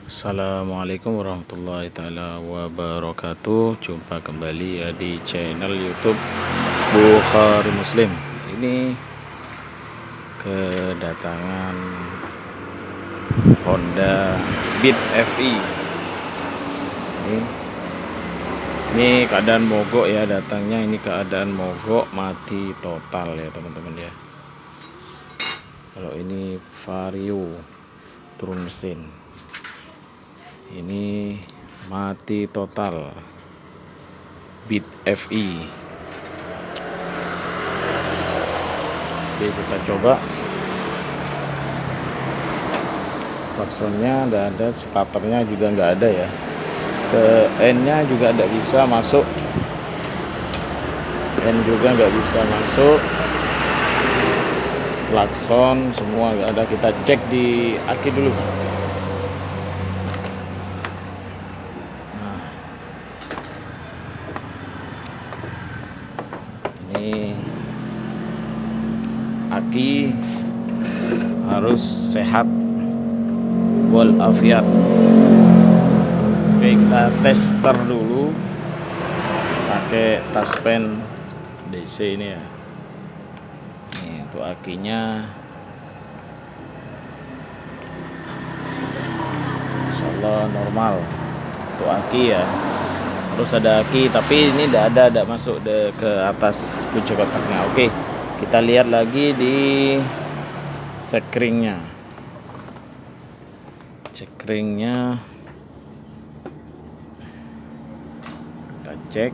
Assalamualaikum warahmatullahi taala wabarakatuh. Jumpa kembali ya di channel YouTube Bukhari Muslim. Ini kedatangan Honda Beat FI. Ini keadaan mogok ya, datangnya ini keadaan mogok, mati total ya teman-teman ya. Kalau ini Vario turun mesin, ini mati total Beat FI. Oke, kita coba. Klaksonnya nggak ada, starternya juga nggak ada ya. Ke N nya juga nggak bisa masuk, N juga nggak bisa masuk, klakson semua nggak ada. Kita cek di aki dulu. Ini aki harus sehat walafiat. Oke, kita tester dulu pakai taspen DC ini ya. Ini untuk akinya, insyaallah normal untuk aki ya. Harus ada aki, tapi ini tidak masuk ke atas kunci kotaknya. Oke, kita lihat lagi di sekringnya. Sekringnya kita cek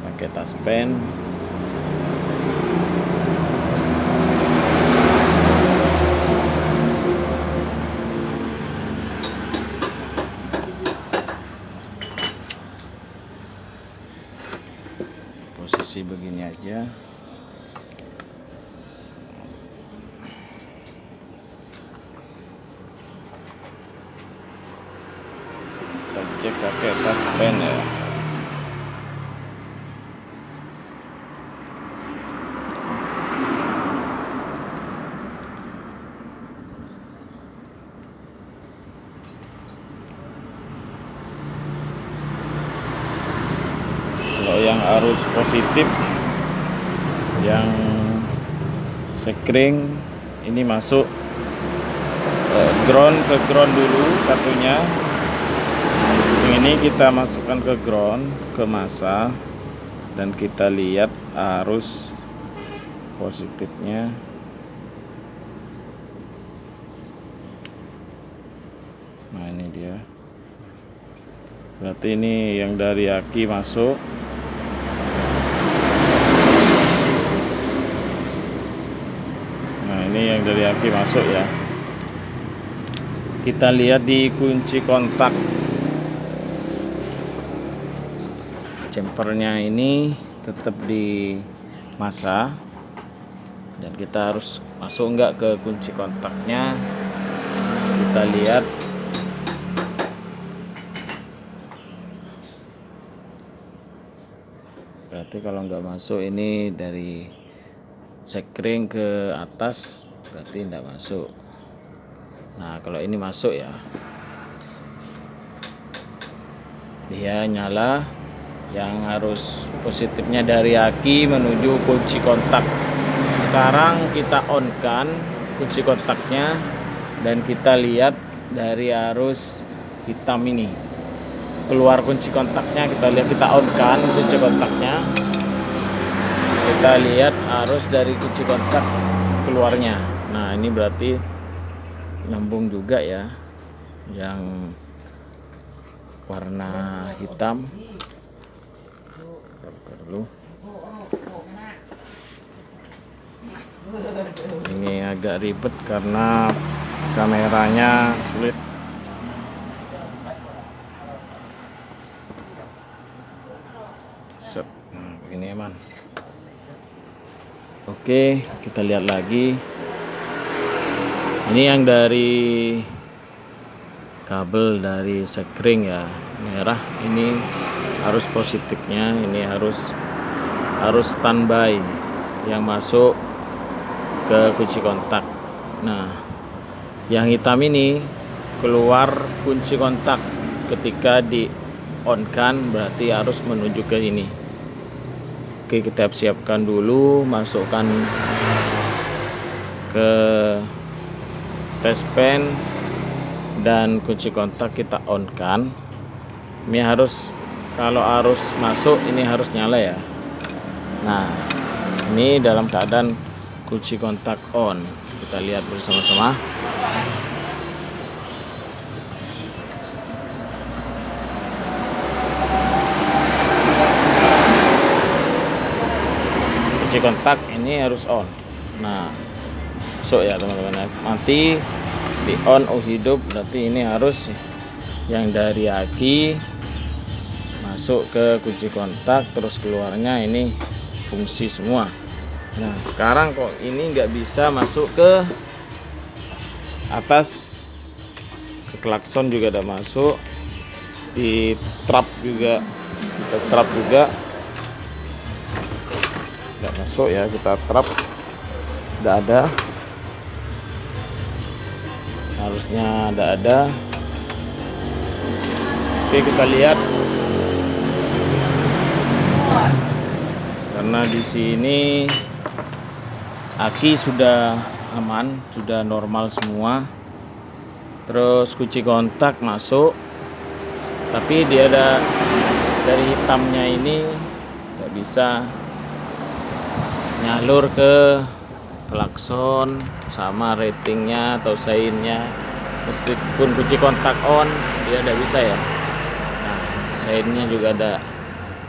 pakai taspen. Posisi begini aja. Kita cek pakai taspen ya. Kalau yang arus positif, yang sekring ini masuk ground, ke ground dulu satunya. Yang ini kita masukkan ke ground, ke masa, dan kita lihat arus positifnya. Nah, ini dia. Berarti ini yang dari aki masuk. Nah, ini yang dari aki masuk ya. Kita lihat di kunci kontak. Jumpernya ini tetap di masa, dan kita harus masuk enggak ke kunci kontaknya. Kita lihat. Berarti kalau nggak masuk, ini dari sekring ke atas, berarti nggak masuk. Nah, kalau ini masuk ya, dia nyala. Yang harus positifnya dari aki menuju kunci kontak. Sekarang kita on kan kunci kontaknya, dan kita lihat dari arus hitam ini keluar kunci kontaknya. Kita lihat, kita on kan kunci kontaknya, kita lihat arus dari kunci kontak keluarnya. Nah, ini berarti nyambung juga ya, yang warna hitam. Kita buka dulu. Ini agak ribet karena kameranya sulit. Nah, begini man. Oke, kita lihat lagi. Ini yang dari kabel dari sekring ya, merah. Ini arus positifnya, ini harus standby yang masuk ke kunci kontak. Nah, yang hitam ini keluar kunci kontak. Ketika di on kan berarti harus menuju ke ini. Oke, kita siapkan dulu, masukkan ke test pen dan kunci kontak kita on kan. Ini harus, kalau arus masuk ini harus nyala ya. Nah, ini dalam keadaan kunci kontak on. Kita lihat bersama-sama. Kunci kontak ini harus on. Nah, masuk ya teman-teman. Nanti di on hidup, berarti ini harus yang dari aki masuk ke kunci kontak, terus keluarnya ini fungsi semua. Nah, sekarang kok ini nggak bisa masuk ke atas, ke klakson juga udah masuk, di trap juga, kita trap juga nggak masuk ya, kita trap nggak ada, harusnya ada. Oke, kita lihat karena di sini aki sudah aman, sudah normal semua. Terus kunci kontak masuk, tapi dia ada dari hitamnya ini nggak bisa nyalur ke klakson sama ratingnya atau sainnya. Meskipun kunci kontak on, dia tidak bisa ya. Nah, sainnya juga ada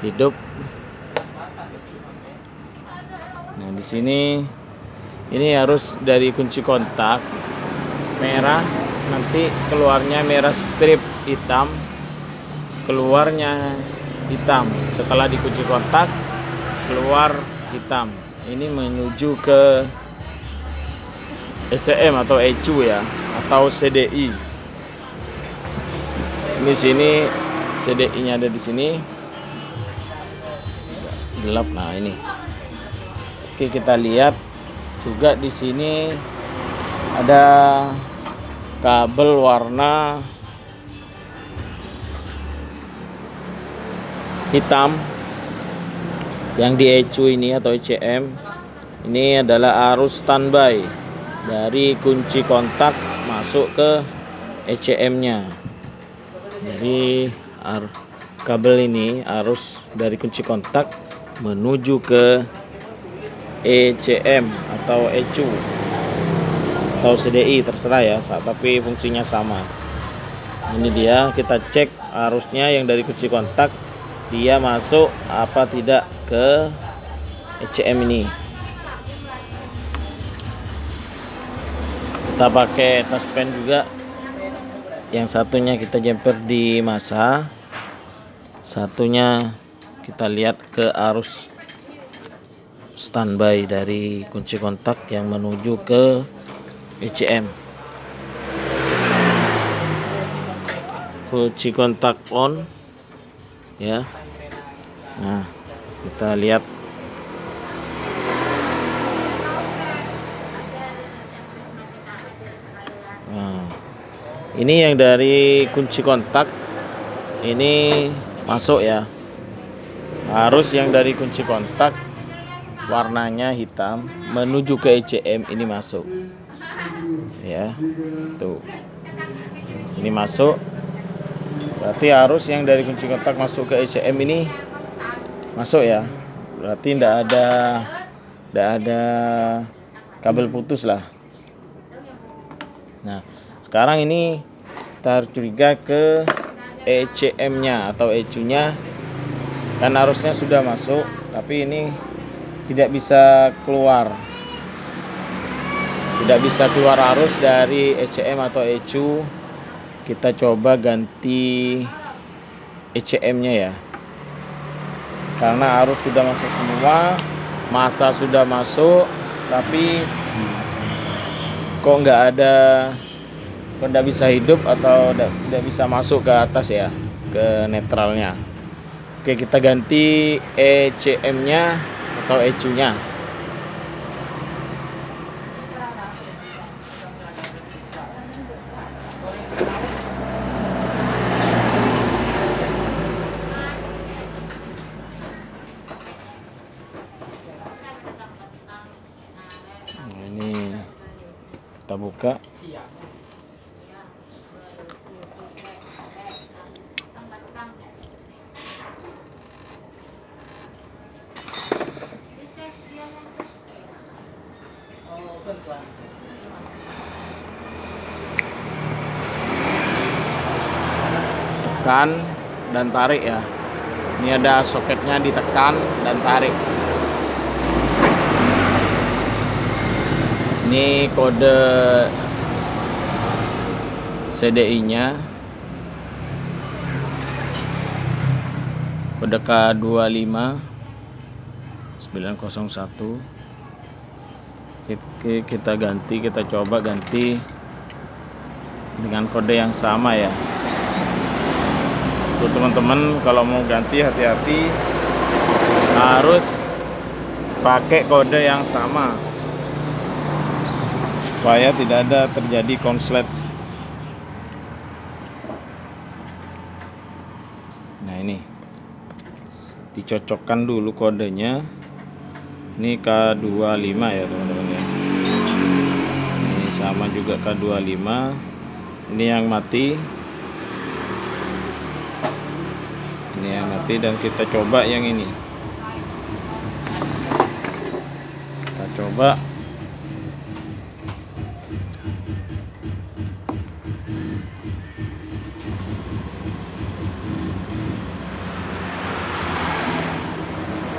hidup. Nah, di sini ini harus dari kunci kontak merah, nanti keluarnya merah strip hitam, keluarnya hitam. Setelah dikunci kontak, keluar hitam. Ini menuju ke ECM atau ECU ya, atau CDI. Ini sini CDI-nya ada di sini. Gelap. Nah, ini. Oke, kita lihat juga di sini ada kabel warna hitam yang di ECU ini atau ECM. Ini adalah arus standby dari kunci kontak masuk ke ECM-nya. Jadi kabel ini arus dari kunci kontak menuju ke ECM atau ECU atau CDI, terserah ya, tapi fungsinya sama. Ini dia, kita cek arusnya yang dari kunci kontak dia masuk apa tidak ke ECM ini. Kita pakai tas pen juga. Yang satunya kita jumper di masa, satunya kita lihat ke arus standby dari kunci kontak yang menuju ke ECM. Kunci kontak on ya. Nah, kita lihat. Nah, ini yang dari kunci kontak ini masuk ya. Harus yang dari kunci kontak warnanya hitam menuju ke ECM ini masuk. Ya. Tuh. Ini masuk. Berarti harus yang dari kunci kontak masuk ke ECM ini masuk ya. Berarti tidak ada kabel putus lah. Nah, sekarang ini kita harus curiga ke ECM-nya atau ECU-nya, kan arusnya sudah masuk, tapi ini tidak bisa keluar arus dari ECM atau ECU. Kita coba ganti ECM-nya ya, karena arus sudah masuk semua, masa sudah masuk, tapi kok nggak bisa hidup atau tidak bisa masuk ke atas ya, ke netralnya. Oke, kita ganti ECM-nya atau ECU-nya. buka. Tekan dan tarik ya. Ini ada soketnya, ditekan dan tarik. Ini kode CDI-nya, kode K25 901. Kita ganti, kita coba ganti dengan kode yang sama ya. Tuh teman-teman, kalau mau ganti hati-hati, harus pakai kode yang sama supaya tidak ada terjadi konslet. Nah ini dicocokkan dulu kodenya. Ini K25 ya teman-teman ya. Ini sama juga K25. Ini yang mati. Ini yang mati, dan kita coba yang ini. Kita coba.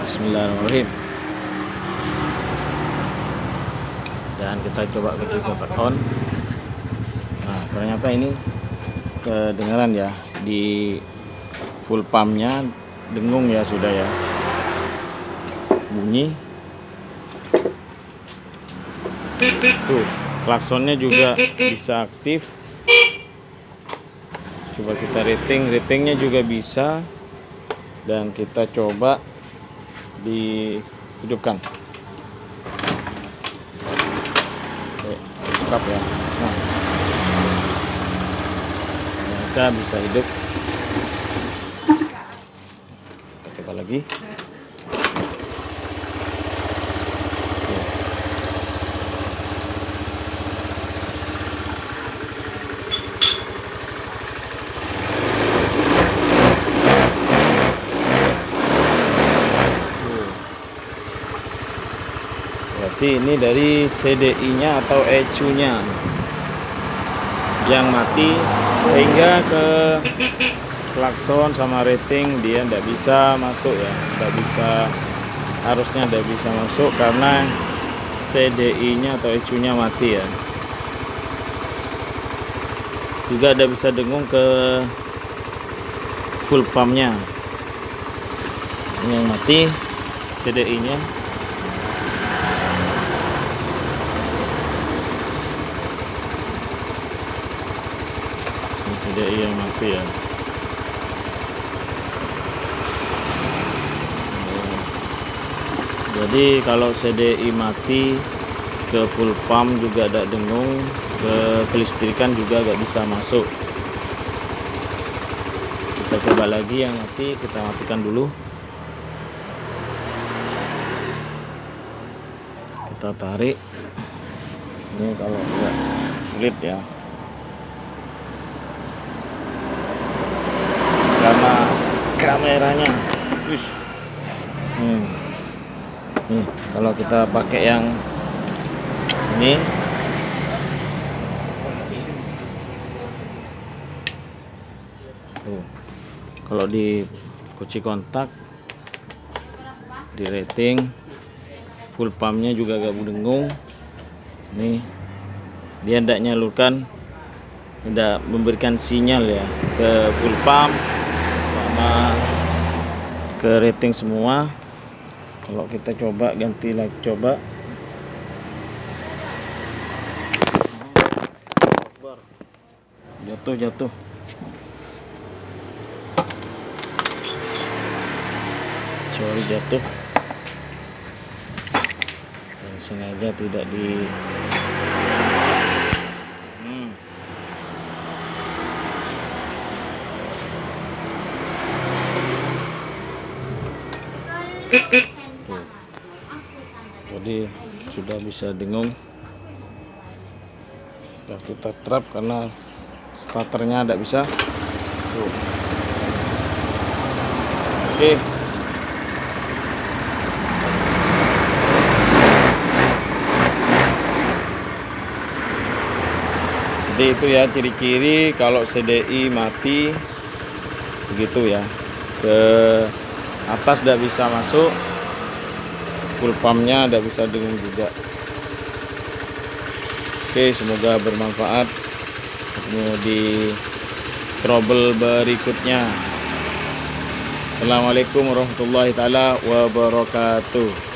Bismillahirrahmanirrahim. Dan kita coba kunci kontak on. Nah, ternyata ini kedengaran ya, di full pumpnya dengung ya, sudah ya, bunyi. Tuh, klaksonnya juga bisa aktif. Coba kita ratingnya juga bisa, dan kita coba dihidupkan. Oke, stop ya. Nah, kita bisa hidup. Coba lagi. Berarti ini dari CDI-nya atau ECU-nya yang mati, sehingga ke klakson sama rating dia tidak bisa masuk ya, tidak bisa, harusnya tidak bisa masuk karena CDI-nya atau ECU-nya mati ya. Juga tidak bisa dengung ke full pumpnya. Ini yang mati CDI-nya. Ini CDI yang mati ya. Jadi kalau CDI mati, ke full pump juga ada dengung, ke kelistrikan juga gak bisa masuk. Kita coba lagi yang mati, kita matikan dulu. Kita tarik. Ini kalau enggak sulit ya, karena kameranya. Nih, kalau kita pakai yang ini, tuh, kalau di kunci kontak, di rating, full pumpnya juga gak dengung. Nih, dia tidak nyalurkan, tidak memberikan sinyal ya ke full pump sama ke rating semua. Kalau kita coba ganti lagi, coba jatuh sorry, jatuh dan sengaja tidak di jadi sudah bisa dengung. Nah, kita trap karena starternya tidak bisa. Tuh. Oke. Jadi itu ya ciri-ciri kalau CDI mati begitu ya, ke atas tidak bisa masuk, full pumpnya tidak bisa dengung juga. Oke, semoga bermanfaat. Ketemu di trouble berikutnya. Assalamualaikum warahmatullahi taala wabarakatuh.